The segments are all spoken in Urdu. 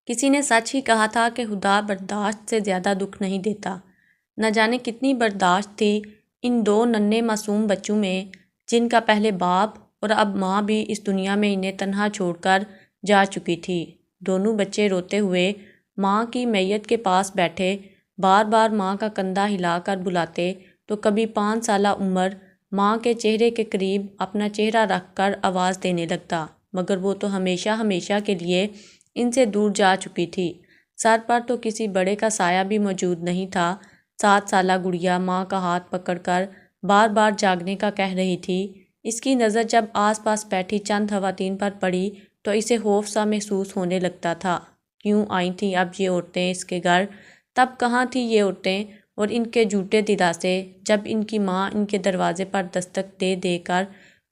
کسی نے سچ ہی کہا تھا کہ خدا برداشت سے زیادہ دکھ نہیں دیتا۔ نہ جانے کتنی برداشت تھی ان دو ننھے معصوم بچوں میں، جن کا پہلے باپ اور اب ماں بھی اس دنیا میں انہیں تنہا چھوڑ کر جا چکی تھی۔ دونوں بچے روتے ہوئے ماں کی میت کے پاس بیٹھے، بار بار ماں کا کندھا ہلا کر بلاتے تو کبھی 5 سالہ عمر ماں کے چہرے کے قریب اپنا چہرہ رکھ کر آواز دینے لگتا، مگر وہ تو ہمیشہ ہمیشہ کے لیے ان سے دور جا چکی تھی۔ سر پر تو کسی بڑے کا سایہ بھی موجود نہیں تھا۔ 7 سالہ گڑیا ماں کا ہاتھ پکڑ کر بار بار جاگنے کا کہہ رہی تھی۔ اس کی نظر جب آس پاس بیٹھی چند خواتین پر پڑی تو اسے خوف سا محسوس ہونے لگتا تھا۔ کیوں آئی تھیں اب یہ عورتیں اس کے گھر؟ تب کہاں تھی یہ عورتیں اور ان کے جھوٹے دلاسے جب ان کی ماں ان کے دروازے پر دستک دے دے کر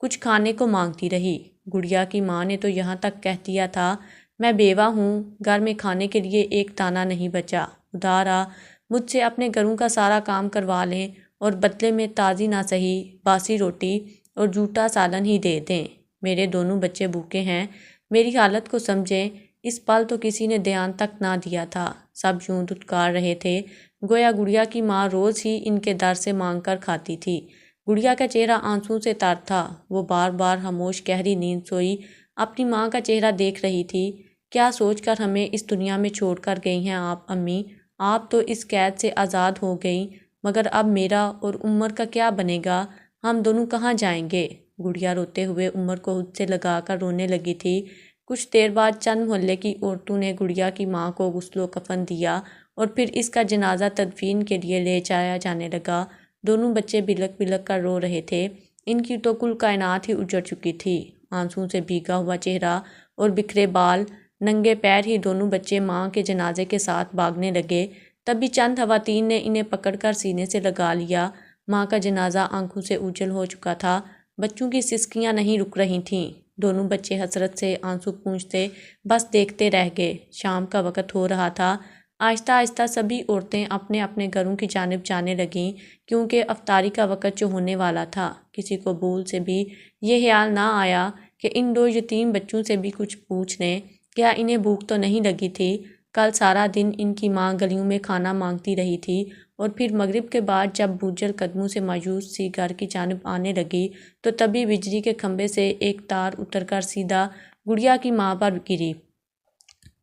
کچھ کھانے کو مانگتی رہی؟ گڑیا کی ماں نے تو یہاں تک کہہ دیا تھا، میں بیوہ ہوں، گھر میں کھانے کے لیے ایک دانہ نہیں بچا، خدا را مجھ سے اپنے گھروں کا سارا کام کروا لیں اور بدلے میں تازی نہ سہی باسی روٹی اور جھوٹا سالن ہی دے دیں۔ میرے دونوں بچے بھوکے ہیں، میری حالت کو سمجھیں۔ اس پل تو کسی نے دھیان تک نہ دیا تھا، سب یوں دھتکار رہے تھے گویا گڑیا کی ماں روز ہی ان کے در سے مانگ کر کھاتی تھی۔ گڑیا کا چہرہ آنسوؤں سے تر تھا، وہ بار بار خاموش گہری نیند سوئی اپنی ماں کا چہرہ دیکھ رہی تھی۔ کیا سوچ کر ہمیں اس دنیا میں چھوڑ کر گئی ہیں آپ امی؟ آپ تو اس قید سے آزاد ہو گئیں، مگر اب میرا اور عمر کا کیا بنے گا؟ ہم دونوں کہاں جائیں گے؟ گڑیا روتے ہوئے عمر کو خود سے لگا کر رونے لگی تھی۔ کچھ دیر بعد چند محلے کی عورتوں نے گڑیا کی ماں کو غسل و کفن دیا اور پھر اس کا جنازہ تدفین کے لیے لے جایا جانے لگا۔ دونوں بچے بلک بلک کر رو رہے تھے، ان کی تو کل کائنات ہی اجڑ چکی تھی۔ آنسوؤں سے بھیگا ہوا چہرہ اور بکھرے بال، ننگے پیر ہی دونوں بچے ماں کے جنازے کے ساتھ بھاگنے لگے۔ تبھی چند خواتین نے انہیں پکڑ کر سینے سے لگا لیا۔ ماں کا جنازہ آنکھوں سے اوجھل ہو چکا تھا، بچوں کی سسکیاں نہیں رک رہی تھیں۔ دونوں بچے حسرت سے آنسو پونچھتے بس دیکھتے رہ گئے۔ شام کا وقت ہو رہا تھا۔ آہستہ آہستہ سبھی عورتیں اپنے اپنے گھروں کی جانب جانے لگیں، کیونکہ افطاری کا وقت جو ہونے والا تھا۔ کسی کو بھول سے بھی یہ خیال نہ آیا کہ ان دو یتیم بچوں سے بھی کچھ پوچھ لیں، کیا انہیں بھوک تو نہیں لگی تھی؟ کل سارا دن ان کی ماں گلیوں میں کھانا مانگتی رہی تھی، اور پھر مغرب کے بعد جب بوجھل قدموں سے مایوس سی گھر کی جانب آنے لگی تو تبھی بجلی کے کھمبے سے ایک تار اتر کر سیدھا گڑیا کی ماں پر گری۔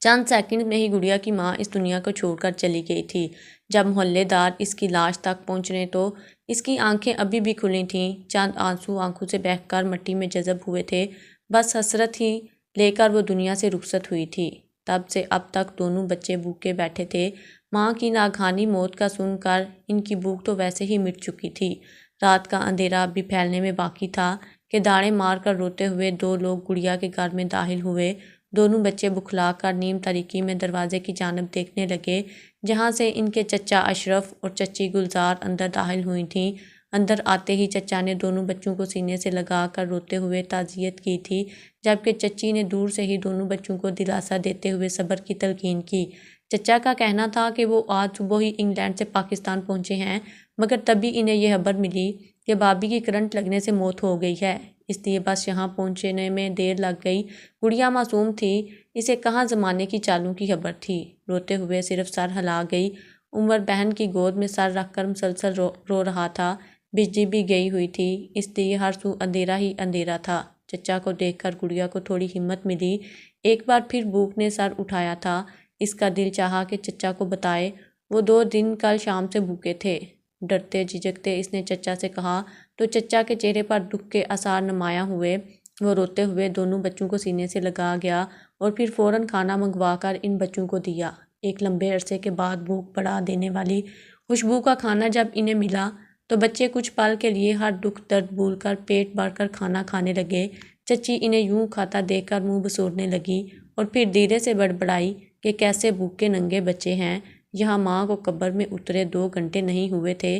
چند سیکنڈ میں ہی گڑیا کی ماں اس دنیا کو چھوڑ کر چلی گئی تھی۔ جب محلے دار اس کی لاش تک پہنچے تو اس کی آنکھیں ابھی بھی کھلی تھیں، چند آنسو آنکھوں سے بہہ کر مٹی میں جذب ہوئے تھے، بس حسرت ہی لے کر وہ دنیا سے رخصت ہوئی تھی۔ تب سے اب تک دونوں بچے بھوکے بیٹھے تھے۔ ماں کی ناگہانی موت کا سن کر ان کی بھوک تو ویسے ہی مٹ چکی تھی۔ رات کا اندھیرا اب بھی پھیلنے میں باقی تھا کہ داڑیں مار کر روتے ہوئے دو لوگ گڑیا کے گھر میں داخل ہوئے۔ دونوں بچے بکھلا کر نیم تاریکی میں دروازے کی جانب دیکھنے لگے، جہاں سے ان کے چچا اشرف اور چچی گلزار اندر داخل ہوئی تھیں۔ اندر آتے ہی چچا نے دونوں بچوں کو سینے سے لگا کر روتے ہوئے تعزیت کی تھی، جبکہ چچی نے دور سے ہی دونوں بچوں کو دلاسا دیتے ہوئے صبر کی تلقین کی۔ چچا کا کہنا تھا کہ وہ آج صبح ہی انگلینڈ سے پاکستان پہنچے ہیں، مگر تبھی انہیں یہ خبر ملی کہ بھابھی کی کرنٹ لگنے سے موت ہو گئی ہے، اس لیے بس یہاں پہنچنے میں دیر لگ گئی۔ گڑیا معصوم تھی، اسے کہاں زمانے کی چالوں کی خبر تھی، روتے ہوئے صرف سر ہلا گئی۔ عمر بہن کی گود میں سر رکھ کر مسلسل رو رہا تھا۔ بجلی بھی گئی ہوئی تھی، اس لیے ہر سو اندھیرا ہی اندھیرا تھا۔ چچا کو دیکھ کر گڑیا کو تھوڑی ہمت ملی، ایک بار پھر بھوک نے سر اٹھایا تھا۔ اس کا دل چاہا کہ چچا کو بتائے وہ 2 دن کل شام سے بھوکے تھے۔ ڈرتے جھجکتے اس نے چچا سے کہا تو چچا کے چہرے پر دکھ کے آثار نمایاں ہوئے۔ وہ روتے ہوئے دونوں بچوں کو سینے سے لگا گیا اور پھر فوراً کھانا منگوا کر ان بچوں کو دیا۔ ایک لمبے عرصے کے بعد بھوک بڑھا دینے والی خوشبو کا کھانا جب انہیں ملا تو بچے کچھ پل کے لیے ہر دکھ درد بھول کر پیٹ بھر کر کھانا کھانے لگے۔ چچی انہیں یوں کھاتا دیکھ کر منہ بسوڑنے لگی اور پھر دھیرے سے بڑبڑائی کہ کیسے بھوکے ننگے بچے ہیں، یہاں ماں کو قبر میں اترے 2 گھنٹے نہیں ہوئے تھے،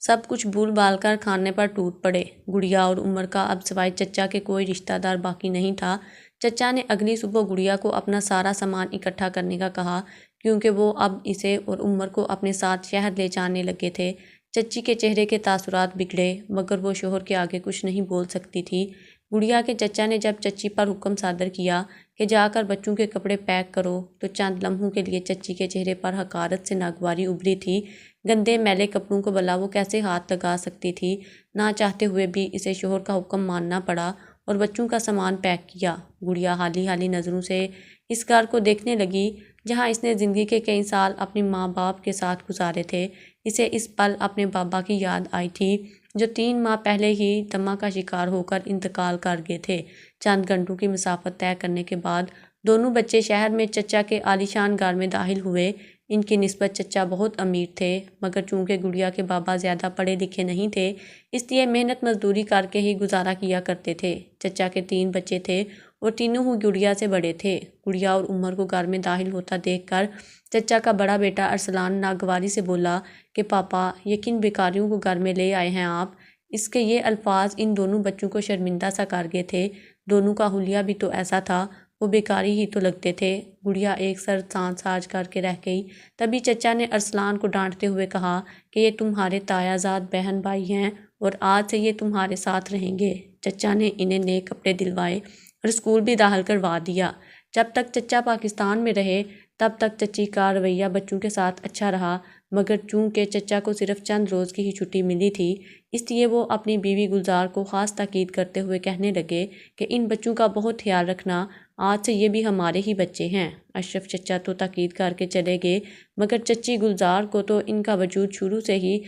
سب کچھ بھول بھال کر کھانے پر ٹوٹ پڑے۔ گڑیا اور عمر کا اب سوائے چچا کے کوئی رشتہ دار باقی نہیں تھا۔ چچا نے اگلی صبح گڑیا کو اپنا سارا سامان اکٹھا کرنے کا کہا، کیونکہ وہ اب اسے اور عمر کو اپنے ساتھ شہر لے جانے لگے تھے۔ چچی کے چہرے کے تاثرات بگڑے، مگر وہ شوہر کے آگے کچھ نہیں بول سکتی تھی۔ گڑیا کے چچا نے جب چچی پر حکم صادر کیا کہ جا کر بچوں کے کپڑے پیک کرو تو چند لمحوں کے لیے چچی کے چہرے پر حقارت سے ناگواری ابھری تھی۔ گندے میلے کپڑوں کو بھلا وہ کیسے ہاتھ لگا سکتی تھی؟ نہ چاہتے ہوئے بھی اسے شوہر کا حکم ماننا پڑا اور بچوں کا سامان پیک کیا۔ گڑیا حالی حالی نظروں سے اس گھر کو دیکھنے لگی جہاں اس نے زندگی کے کئی سال اپنے ماں باپ کے ساتھ گزارے تھے۔ اسے اس پل اپنے بابا کی یاد آئی تھی جو 3 ماہ پہلے ہی دمہ کا شکار ہو کر انتقال کر گئے تھے۔ چند گھنٹوں کی مسافت طے کرنے کے بعد دونوں بچے شہر میں چچا کے عالیشان گھر میں داخل ہوئے۔ ان کی نسبت چچا بہت امیر تھے، مگر چونکہ گڑیا کے بابا زیادہ پڑھے لکھے نہیں تھے اس لیے محنت مزدوری کر کے ہی گزارا کیا کرتے تھے۔ چچا کے 3 بچے تھے اور تینوں ہی گڑیا سے بڑے تھے۔ گڑیا اور عمر کو گھر میں داخل ہوتا دیکھ کر چچا کا بڑا بیٹا ارسلان ناگواری سے بولا کہ پاپا، یہ کن بیکاریوں کو گھر میں لے آئے ہیں آپ؟ اس کے یہ الفاظ ان دونوں بچوں کو شرمندہ سا کر گئے تھے۔ دونوں کا حلیہ بھی تو ایسا تھا، وہ بیکاری ہی تو لگتے تھے۔ گڑیا ایک سر سانس ساج کر کے رہ گئی۔ تبھی چچا نے ارسلان کو ڈانٹتے ہوئے کہا کہ یہ تمہارے تایا زاد بہن بھائی ہیں اور آج سے یہ تمہارے ساتھ رہیں گے۔ چچا نے انہیں نئے کپڑے دلوائے اور اسکول بھی داخل کروا دیا۔ جب تک چچا پاکستان میں رہے تب تک چچی کا رویہ بچوں کے ساتھ اچھا رہا، مگر چونکہ چچا کو صرف چند روز کی ہی چھٹی ملی تھی اس لیے وہ اپنی بیوی گلزار کو خاص تاکید کرتے ہوئے کہنے لگے کہ ان بچوں کا بہت خیال رکھنا، آج سے یہ بھی ہمارے ہی بچے ہیں۔ اشرف چچا تو تاکید کر کے چلے گئے مگر چچی گلزار کو تو ان کا وجود شروع سے ہی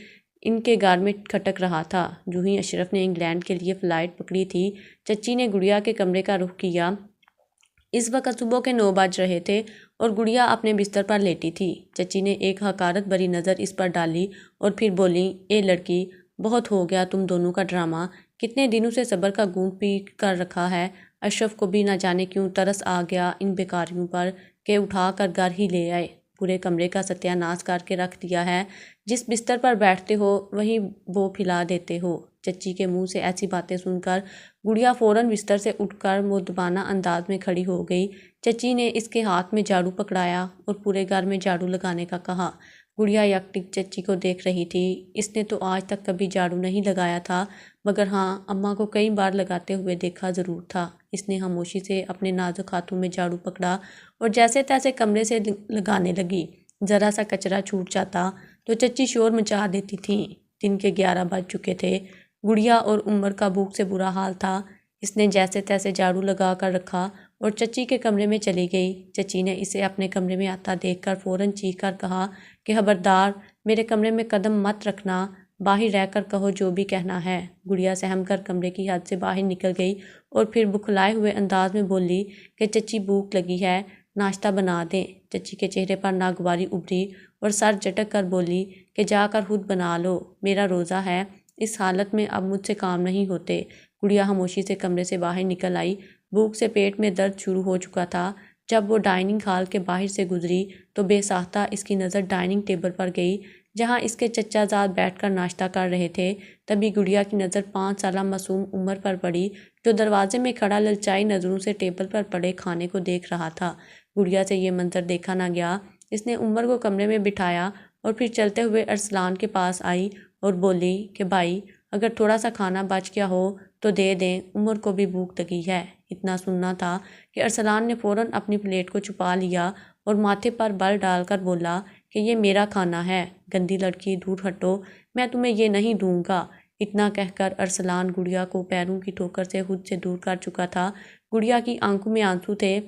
ان کے گھر میں کھٹک رہا تھا۔ جو ہی اشرف نے انگلینڈ کے لیے فلائٹ پکڑی تھی چچی نے گڑیا کے کمرے کا رخ کیا۔ اس وقت صبح کے 9 بج رہے تھے اور گڑیا اپنے بستر پر لیٹی تھی۔ چچی نے ایک حقارت بھری نظر اس پر ڈالی اور پھر بولیں، اے لڑکی، بہت ہو گیا تم دونوں کا ڈرامہ، کتنے دنوں سے صبر کا گھونٹ پی کر رکھا ہے۔ اشرف کو بھی نہ جانے کیوں ترس آ گیا ان بیکاریوں پر کہ اٹھا کر گھر ہی لے آئے۔ پورے کمرے کا ستیہ ناش کر کے رکھ دیا ہے، جس بستر پر بیٹھتے ہو وہیں وہ پھیلا دیتے ہو۔ چچی کے منہ سے ایسی باتیں سن کر گڑیا فوراً بستر سے اٹھ کر مؤدبانہ انداز میں کھڑی ہو گئی۔ چچی نے اس کے ہاتھ میں جھاڑو پکڑایا اور پورے گھر میں جھاڑو لگانے کا کہا۔ گڑیا یکٹک چچی کو دیکھ رہی تھی۔ اس نے تو آج تک کبھی جھاڑو نہیں لگایا تھا، مگر ہاں، اماں کو کئی بار لگاتے ہوئے دیکھا ضرور تھا۔ اس نے خاموشی سے اپنے نازک ہاتھوں میں جھاڑو پکڑا اور جیسے تیسے کمرے سے لگانے لگی۔ ذرا سا کچرا چھوٹ جاتا تو چچی شور مچا دیتی تھیں۔ دن کے 11 بج چکے تھے۔ گڑیا اور عمر کا بھوک سے برا حال تھا۔ اس نے جیسے تیسے جھاڑو لگا کر رکھا اور چچی کے کمرے میں چلی گئی۔ چچی نے اسے اپنے کمرے میں آتا دیکھ کر فوراً چیخ کر کہا کہ خبردار، میرے کمرے میں قدم مت رکھنا، باہر رہ کر کہو جو بھی کہنا ہے۔ گڑیا سہم کر کمرے کی حد سے باہر نکل گئی اور پھر بکھلائے ہوئے انداز میں بولی کہ چچی بھوک لگی ہے، ناشتہ بنا دیں۔ چچی کے چہرے پر ناگواری ابھری اور سر جھٹک کر بولی کہ جا کر خود بنا لو، میرا روزہ ہے، اس حالت میں اب مجھ سے کام نہیں ہوتے۔ گڑیا خاموشی سے کمرے سے باہر نکل آئی۔ بھوک سے پیٹ میں درد شروع ہو چکا تھا۔ جب وہ ڈائننگ ہال کے باہر سے گزری تو بے ساختہ اس کی نظر ڈائننگ ٹیبل پر گئی جہاں اس کے چچا زاد بیٹھ کر ناشتہ کر رہے تھے۔ تبھی گڑیا کی نظر 5 سالہ معصوم عمر پر پڑی جو دروازے میں کھڑا للچائی نظروں سے ٹیبل پر پڑے کھانے کو دیکھ رہا تھا۔ گڑیا سے یہ منظر دیکھا نہ گیا۔ اس نے عمر کو کمرے میں بٹھایا اور پھر چلتے ہوئے ارسلان کے پاس آئی اور بولی کہ بھائی، اگر تھوڑا سا کھانا بچ گیا ہو تو دے دیں، عمر کو بھی بھوک لگی ہے۔ اتنا سننا تھا کہ ارسلان نے فوراً اپنی پلیٹ کو چھپا لیا اور ماتھے پر بل ڈال کر بولا کہ یہ میرا کھانا ہے، گندی لڑکی، دور ہٹو، میں تمہیں یہ نہیں دوں گا۔ اتنا کہہ کر ارسلان گڑیا کو پیروں کی ٹھوکر سے خود سے دور کر چکا تھا۔ گڑیا کی آنکھوں میں آنسو تھے۔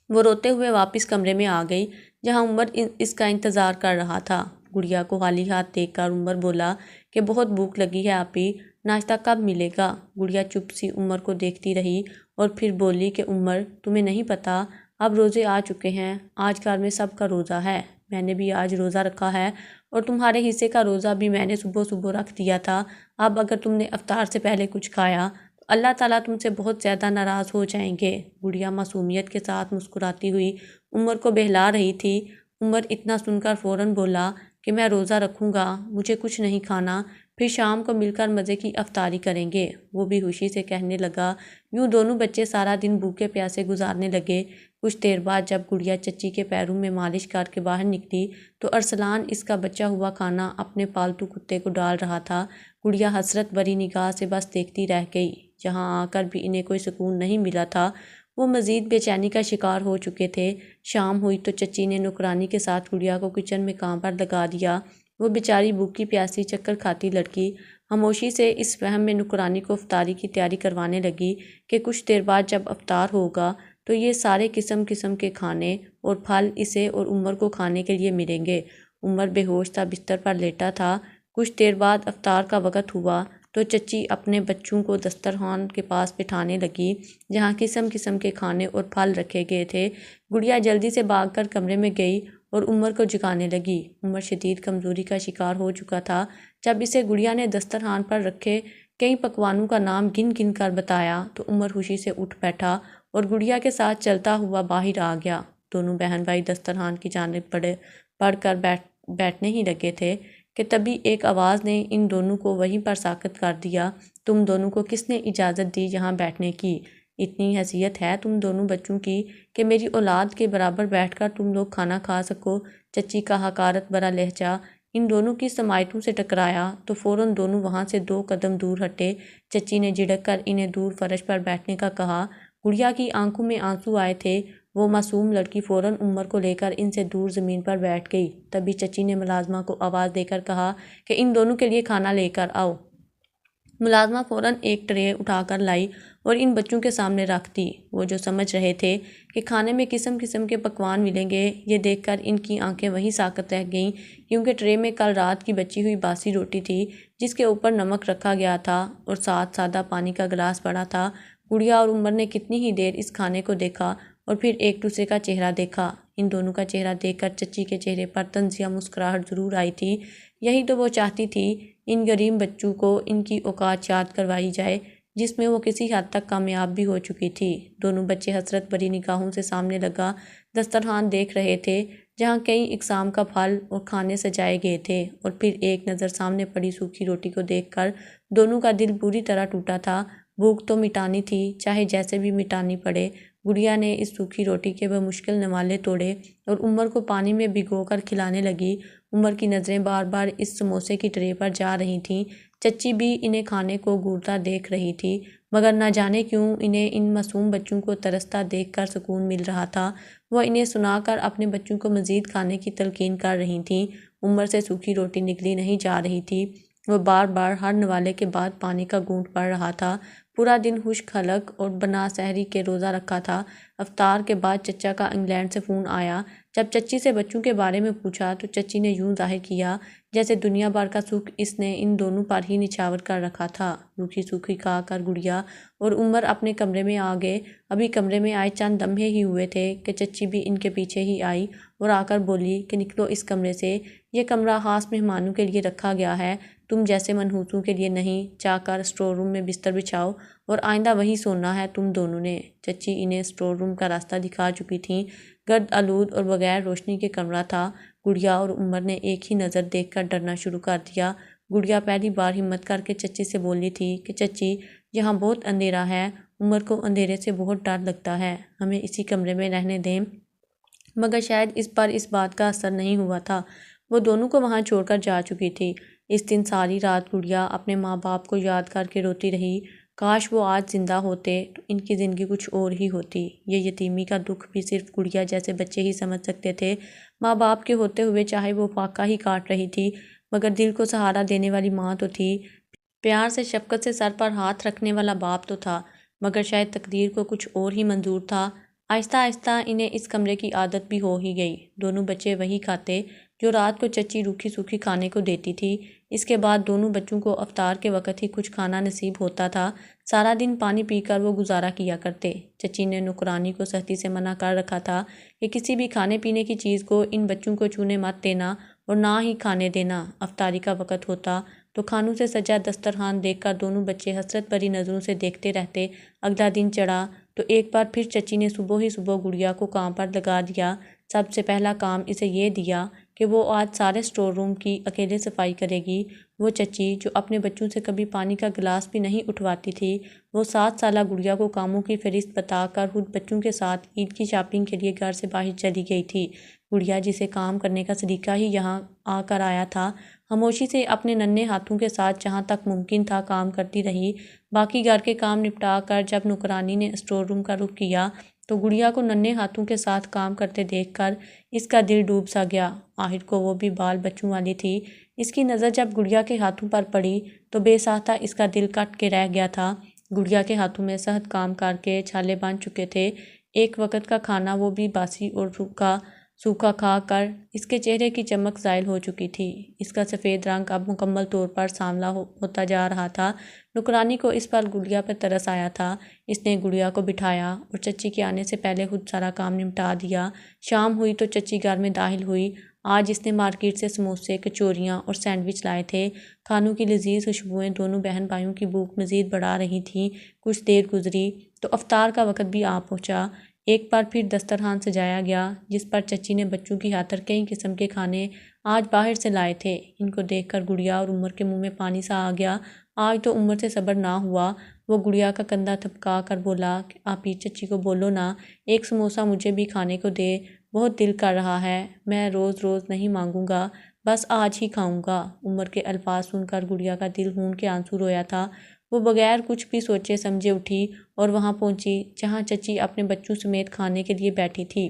وہ روتے ہوئے واپس کمرے میں آ گئی جہاں عمر اس کا انتظار کر رہا تھا۔ گڑیا کو خالی ہاتھ دیکھ کر عمر بولا کہ بہت بھوک لگی ہے آپی، ناشتہ کب ملے گا؟ گڑیا چپ سی عمر کو دیکھتی رہی اور پھر بولی کہ عمر، تمہیں نہیں پتہ، اب روزے آ چکے ہیں، آج گھر میں سب کا روزہ ہے، میں نے بھی آج روزہ رکھا ہے اور تمہارے حصے کا روزہ بھی میں نے صبح صبح رکھ دیا تھا۔ اب اگر تم نے افطار سے پہلے کچھ کھایا تو اللہ تعالیٰ تم سے بہت زیادہ ناراض ہو جائیں گے۔ گڑیا معصومیت کے ساتھ مسکراتی ہوئی عمر کو بہلا رہی تھی۔ عمر اتنا سن کر فوراً بولا کہ میں روزہ رکھوں گا، مجھے کچھ نہیں کھانا، پھر شام کو مل کر مزے کی افطاری کریں گے۔ وہ بھی خوشی سے کہنے لگا۔ یوں دونوں بچے سارا دن بھوکے پیاسے گزارنے لگے۔ کچھ دیر بعد جب گڑیا چچی کے پیروں میں مالش کر کے باہر نکلی تو ارسلان اس کا بچا ہوا کھانا اپنے پالتو کتے کو ڈال رہا تھا۔ گڑیا حسرت بھری نگاہ سے بس دیکھتی رہ گئی۔ جہاں آ کر بھی انہیں کوئی سکون نہیں ملا تھا، وہ مزید بے چینی کا شکار ہو چکے تھے۔ شام ہوئی تو چچی نے نوکرانی کے ساتھ گڑیا کو کچن میں کام پر لگا دیا۔ وہ بیچاری بھوکی پیاسی چکر کھاتی لڑکی خاموشی سے اس فہم میں نوکرانی کو افطاری کی تیاری کروانے لگی کہ کچھ دیر بعد جب افطار ہوگا تو یہ سارے قسم قسم کے کھانے اور پھل اسے اور عمر کو کھانے کے لیے ملیں گے۔ عمر بے ہوش تھا، بستر پر لیٹا تھا۔ کچھ دیر بعد افطار کا وقت ہوا تو چچی اپنے بچوں کو دسترخوان کے پاس بٹھانے لگی جہاں قسم قسم کے کھانے اور پھل رکھے گئے تھے۔ گڑیا جلدی سے بھاگ کر کمرے میں گئی اور عمر کو جگانے لگی۔ عمر شدید کمزوری کا شکار ہو چکا تھا۔ جب اسے گڑیا نے دسترخوان پر رکھے کئی پکوانوں کا نام گن گن کر بتایا تو عمر خوشی سے اٹھ بیٹھا اور گڑیا کے ساتھ چلتا ہوا باہر آ گیا۔ دونوں بہن بھائی دسترخوان کی جانب بڑھ کر بیٹھنے ہی لگے تھے کہ تبھی ایک آواز نے ان دونوں کو وہیں پر ساکت کر دیا۔ تم دونوں کو کس نے اجازت دی یہاں بیٹھنے کی؟ اتنی حیثیت ہے تم دونوں بچوں کی کہ میری اولاد کے برابر بیٹھ کر تم لوگ کھانا کھا سکو؟ چچی کا حقارت بھرا لہجہ ان دونوں کی سماعتوں سے ٹکرایا تو فوراً دونوں وہاں سے 2 قدم دور ہٹے۔ چچی نے جھڑک کر انہیں دور فرش پر بیٹھنے کا کہا۔ گڑیا کی آنکھوں میں آنسو آئے تھے۔ وہ معصوم لڑکی فوراً عمر کو لے کر ان سے دور زمین پر بیٹھ گئی۔ تبھی چچی نے ملازمہ کو آواز دے کر کہا کہ ان دونوں کے لیے کھانا لے کر آؤ۔ ملازمہ فوراً ایک ٹرے اٹھا کر لائی اور ان بچوں کے سامنے رکھ دی۔ وہ جو سمجھ رہے تھے کہ کھانے میں قسم قسم کے پکوان ملیں گے، یہ دیکھ کر ان کی آنکھیں وہیں ساکت رہ گئیں، کیونکہ ٹرے میں کل رات کی بچی ہوئی باسی روٹی تھی جس کے اوپر نمک رکھا گیا تھا اور ساتھ سادہ پانی کا گلاس پڑا تھا۔ گڑیا اور عمر نے کتنی ہی دیر اس کھانے کو دیکھا اور پھر ایک دوسرے کا چہرہ دیکھا۔ ان دونوں کا چہرہ دیکھ کر چچی کے چہرے پر طنزیہ مسکراہٹ ضرور آئی تھی۔ یہی تو وہ چاہتی تھی، ان غریب بچوں کو ان کی اوقات یاد کروائی جائے، جس میں وہ کسی حد تک کامیاب بھی ہو چکی تھی۔ دونوں بچے حسرت بھری نگاہوں سے سامنے لگا دسترخوان دیکھ رہے تھے جہاں کئی اقسام کا پھل اور کھانے سجائے گئے تھے، اور پھر ایک نظر سامنے پڑی سوکھی روٹی کو دیکھ کر دونوں کا دل بری طرح ٹوٹا تھا۔ بھوک تو مٹانی تھی، چاہے جیسے بھی مٹانی پڑے۔ گڑیا نے اس سوکھی روٹی کے بمشکل نوالے توڑے اور عمر کو پانی میں بھگو کر کھلانے لگی۔ عمر کی نظریں بار بار اس سموسے کی ٹرے پر جا رہی تھیں۔ چچی بھی انہیں کھانے کو گھورتا دیکھ رہی تھی، مگر نہ جانے کیوں انہیں ان معصوم بچوں کو ترستا دیکھ کر سکون مل رہا تھا۔ وہ انہیں سنا کر اپنے بچوں کو مزید کھانے کی تلقین کر رہی تھیں۔ عمر سے سوکھی روٹی نگلی نہیں جا رہی تھی۔ وہ بار بار ہر نوالے کے بعد پانی کا گھونٹ بھر رہا تھا۔ پورا دن خشک حلق اور بنا سحری کے روزہ رکھا تھا۔ افطار کے بعد چچا کا انگلینڈ سے فون آیا۔ جب چچی سے بچوں کے بارے میں پوچھا تو چچی نے یوں ظاہر کیا جیسے دنیا بھر کا سکھ اس نے ان دونوں پر ہی نچھاور کر رکھا تھا۔ روکھی سوکھی کھا کر گڑیا اور عمر اپنے کمرے میں آ گئے۔ ابھی کمرے میں آئے چند لمحے ہی ہوئے تھے کہ چچی بھی ان کے پیچھے ہی آئی اور آ کر بولی کہ نکلو اس کمرے سے، یہ کمرہ خاص مہمانوں کے لیے رکھا گیا ہے، تم جیسے منحوسوں کے لیے نہیں۔ جا کر اسٹور روم میں بستر بچھاؤ اور آئندہ وہیں سونا ہے تم دونوں نے۔ چچی انہیں اسٹور روم کا راستہ دکھا چکی تھیں۔ گرد آلود اور بغیر روشنی کے کمرہ تھا۔ گڑیا اور عمر نے ایک ہی نظر دیکھ کر ڈرنا شروع کر دیا۔ گڑیا پہلی بار ہمت کر کے چچی سے بولی تھی کہ چچی یہاں بہت اندھیرا ہے، عمر کو اندھیرے سے بہت ڈر لگتا ہے، ہمیں اسی کمرے میں رہنے دیں۔ مگر شاید اس پر اس بات کا اثر نہیں ہوا تھا۔ وہ دونوں کو وہاں چھوڑ کر جا چکی تھی۔ اس دن ساری رات گڑیا اپنے ماں باپ کو یاد کر کے روتی رہی۔ کاش وہ آج زندہ ہوتے تو ان کی زندگی کچھ اور ہی ہوتی۔ یہ یتیمی کا دکھ بھی صرف گڑیا جیسے بچے ہی سمجھ سکتے تھے۔ ماں باپ کے ہوتے ہوئے چاہے وہ فاقہ ہی کاٹ رہی تھی، مگر دل کو سہارا دینے والی ماں تو تھی، پیار سے شفقت سے سر پر ہاتھ رکھنے والا باپ تو تھا، مگر شاید تقدیر کو کچھ اور ہی منظور تھا۔ آہستہ آہستہ انہیں اس کمرے کی عادت بھی ہو ہی گئی۔ دونوں بچے وہی کھاتے جو رات کو چچی روکھی سوکھی کھانے کو دیتی تھی۔ اس کے بعد دونوں بچوں کو افطار کے وقت ہی کچھ کھانا نصیب ہوتا تھا۔ سارا دن پانی پی کر وہ گزارا کیا کرتے۔ چچی نے نوکرانی کو سختی سے منع کر رکھا تھا کہ کسی بھی کھانے پینے کی چیز کو ان بچوں کو چھونے مت دینا اور نہ ہی کھانے دینا۔ افطاری کا وقت ہوتا تو کھانوں سے سجا دسترخوان دیکھ کر دونوں بچے حسرت بھری نظروں سے دیکھتے رہتے۔ اگلا دن چڑھا تو ایک بار پھر چچی نے صبح ہی صبح گڑیا کو کام پر لگا دیا۔ سب سے پہلا کام اسے یہ دیا کہ وہ آج سارے اسٹور روم کی اکیلے صفائی کرے گی۔ وہ چچی جو اپنے بچوں سے کبھی پانی کا گلاس بھی نہیں اٹھواتی تھی، وہ 7 سالہ گڑیا کو کاموں کی فہرست بتا کر خود بچوں کے ساتھ عید کی شاپنگ کے لیے گھر سے باہر چلی گئی تھی۔ گڑیا جسے کام کرنے کا سلیقہ ہی یہاں آ کر آیا تھا، خاموشی سے اپنے ننھے ہاتھوں کے ساتھ جہاں تک ممکن تھا کام کرتی رہی۔ باقی گھر کے کام نپٹا کر جب نوکرانی نے اسٹور روم کا رخ کیا تو گڑیا کو ننھے ہاتھوں کے ساتھ کام کرتے دیکھ کر اس کا دل ڈوب سا گیا۔ آہر کو وہ بھی بال بچوں والی تھی۔ اس کی نظر جب گڑیا کے ہاتھوں پر پڑی تو بے ساختہ اس کا دل کٹ کے رہ گیا تھا۔ گڑیا کے ہاتھوں میں صحت کام کر کے چھالے بن چکے تھے۔ ایک وقت کا کھانا وہ بھی باسی اور سوکھا کھا کر اس کے چہرے کی چمک زائل ہو چکی تھی۔ اس کا سفید رنگ اب مکمل طور پر سانولا ہوتا جا رہا تھا۔ نوکرانی کو اس پر گڑیا پر ترس آیا تھا۔ اس نے گڑیا کو بٹھایا اور چچی کے آنے سے پہلے خود سارا کام نمٹا دیا۔ شام ہوئی تو چچی گھر میں داخل ہوئی۔ آج اس نے مارکیٹ سے سموسے، کچوریاں اور سینڈوچ لائے تھے۔ کھانوں کی لذیذ خوشبوئیں دونوں بہن بھائیوں کی بھوک مزید بڑھا رہی تھیں۔ کچھ دیر گزری تو افطار کا وقت بھی آ پہنچا۔ ایک بار پھر دسترخوان سجایا گیا جس پر چچی نے بچوں کی خاطر کئی قسم کے کھانے آج باہر سے لائے تھے۔ ان کو دیکھ کر گڑیا اور عمر کے منہ میں پانی سا آ گیا۔ آج تو عمر سے صبر نہ ہوا۔ وہ گڑیا کا کندھا تھپکا کر بولا، آپی چچی کو بولو نا، ایک سموسہ مجھے بھی کھانے کو دے، بہت دل کر رہا ہے۔ میں روز روز نہیں مانگوں گا، بس آج ہی کھاؤں گا۔ عمر کے الفاظ سن کر گڑیا کا دل خون کے آنسو رویا تھا۔ وہ بغیر کچھ بھی سوچے سمجھے اٹھی اور وہاں پہنچی جہاں چچی اپنے بچوں سمیت کھانے کے لیے بیٹھی تھی۔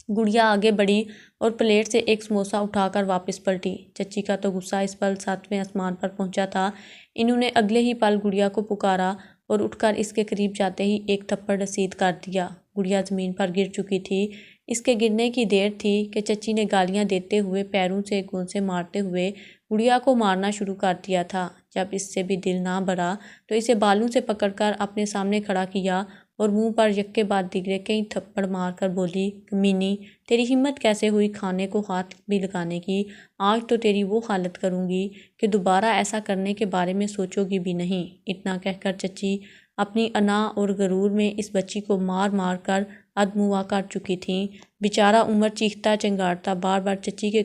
گڑیا آگے بڑھی اور پلیٹ سے ایک سموسہ اٹھا کر واپس پلٹی۔ چچی کا تو غصہ اس پل 7ویں آسمان پر پہنچا تھا۔ انہوں نے اگلے ہی پل گڑیا کو پکارا اور اٹھ کر اس کے قریب جاتے ہی ایک تھپڑ رسید کر دیا۔ گڑیا زمین پر گر چکی تھی۔ اس کے گرنے کی دیر تھی کہ چچی نے گالیاں دیتے ہوئے پیروں سے گونسے مارتے ہوئے گڑیا کو مارنا شروع کر دیا تھا۔ جب اس سے بھی دل نہ بھرا تو اسے بالوں سے پکڑ کر اپنے سامنے کھڑا کیا اور منہ پر یکے بعد دیگرے کئی تھپڑ مار کر بولی، کمینی، تیری ہمت کیسے ہوئی کھانے کو ہاتھ بھی لگانے کی؟ آج تو تیری وہ حالت کروں گی کہ دوبارہ ایسا کرنے کے بارے میں سوچو گی بھی نہیں۔ اتنا کہہ کر چچی اپنی انا اور غرور میں اس بچی کو مار مار کر ادموا کر چکی تھیں۔ بیچارہ عمر چیختا چنگاڑتا بار بار چچی کے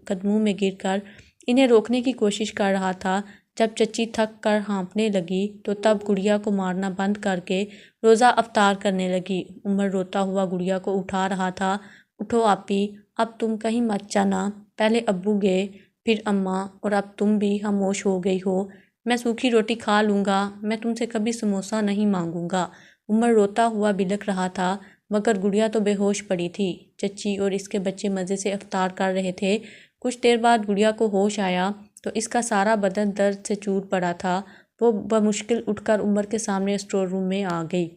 قدموں میں گر کر انہیں روکنے کی کوشش کر رہا تھا۔ جب چچی تھک کر ہانپنے لگی تو تب گڑیا کو مارنا بند کر کے روزہ افطار کرنے لگی۔ عمر روتا ہوا گڑیا کو اٹھا رہا تھا۔ اٹھو آپی، اب تم کہیں مت جانا، پہلے ابو گئے، پھر اماں، اور اب تم بھی خاموش ہو گئی ہو۔ میں سوکھی روٹی کھا لوں گا، میں تم سے کبھی سموسہ نہیں مانگوں گا۔ عمر روتا ہوا بلک رہا تھا مگر گڑیا تو بے ہوش پڑی تھی۔ چچی اور اس کے بچے مزے سے افطار کر رہے تھے۔ کچھ دیر بعد گڑیا کو ہوش آیا تو اس کا سارا بدن درد سے چور پڑا تھا۔ وہ بمشکل اٹھ کر عمر کے سامنے اسٹور روم میں آ گئی۔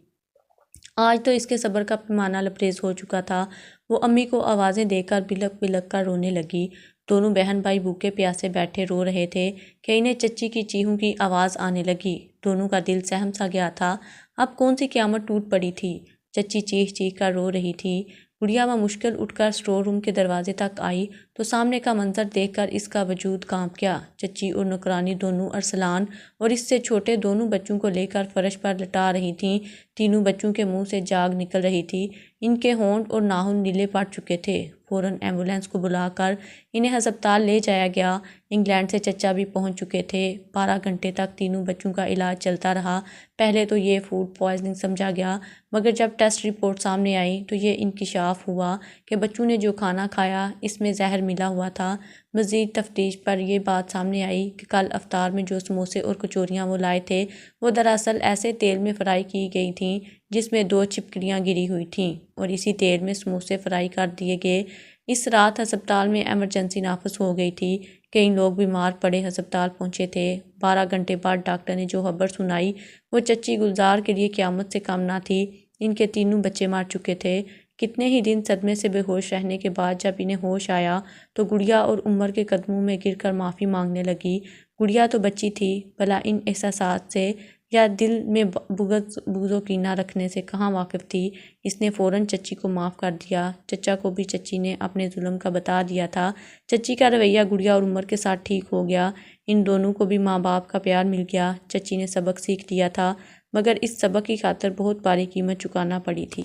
آج تو اس کے صبر کا پیمانہ لبریز ہو چکا تھا۔ وہ امی کو آوازیں دے کر بلک بلک کر رونے لگی۔ دونوں بہن بھائی بھوکے پیاسے بیٹھے رو رہے تھے کہ انہیں چچی کی چیخوں کی آواز آنے لگی۔ دونوں کا دل سہم سا گیا تھا۔ اب کون سی قیامت ٹوٹ پڑی تھی؟ چچی چیخ چیخ کر رو رہی تھی۔ گڑیا بمشکل اٹھ کر اسٹور روم کے دروازے تک آئی تو سامنے کا منظر دیکھ کر اس کا وجود کانپ گیا۔ چچی اور نوکرانی دونوں ارسلان اور اس سے چھوٹے دونوں بچوں کو لے کر فرش پر لٹا رہی تھیں۔ تینوں بچوں کے منہ سے جاگ نکل رہی تھی۔ ان کے ہونٹ اور ناخن نیلے پڑ چکے تھے۔ فوراً ایمبولینس کو بلا کر انہیں ہسپتال لے جایا گیا۔ انگلینڈ سے چچا بھی پہنچ چکے تھے۔ 12 گھنٹے تک تینوں بچوں کا علاج چلتا رہا۔ پہلے تو یہ فوڈ پوائزننگ سمجھا گیا مگر جب ٹیسٹ رپورٹ سامنے آئی تو یہ انکشاف ہوا کہ بچوں نے جو کھانا کھایا اس میں زہر ملا ہوا تھا۔ مزید تفتیش پر یہ بات سامنے آئی کہ کل افطار میں جو سموسے اور کچوریاں وہ لائے تھے وہ دراصل ایسے تیل میں فرائی کی گئی تھیں جس میں 2 چھپکلیاں گری ہوئی تھیں اور اسی تیل میں سموسے فرائی کر دیے گئے۔ اس رات ہسپتال میں ایمرجنسی نافذ ہو گئی تھی۔ کئی لوگ بیمار پڑے ہسپتال پہنچے تھے۔ 12 گھنٹے بعد ڈاکٹر نے جو خبر سنائی وہ چچی گلزار کے لیے قیامت سے کم نہ تھی۔ ان کے تینوں بچے مر چکے تھے۔ کتنے ہی دن صدمے سے بے ہوش رہنے کے بعد جب انہیں ہوش آیا تو گڑیا اور عمر کے قدموں میں گر کر معافی مانگنے لگی۔ گڑیا تو بچی تھی، بھلا ان احساسات سے یا دل میں بغض و کینہ رکھنے سے کہاں واقف تھی۔ اس نے فوراً چچی کو معاف کر دیا۔ چچا کو بھی چچی نے اپنے ظلم کا بتا دیا تھا۔ چچی کا رویہ گڑیا اور عمر کے ساتھ ٹھیک ہو گیا۔ ان دونوں کو بھی ماں باپ کا پیار مل گیا۔ چچی نے سبق سیکھ لیا تھا مگر اس سبق کی خاطر بہت بھاری قیمت چکانا پڑی تھی۔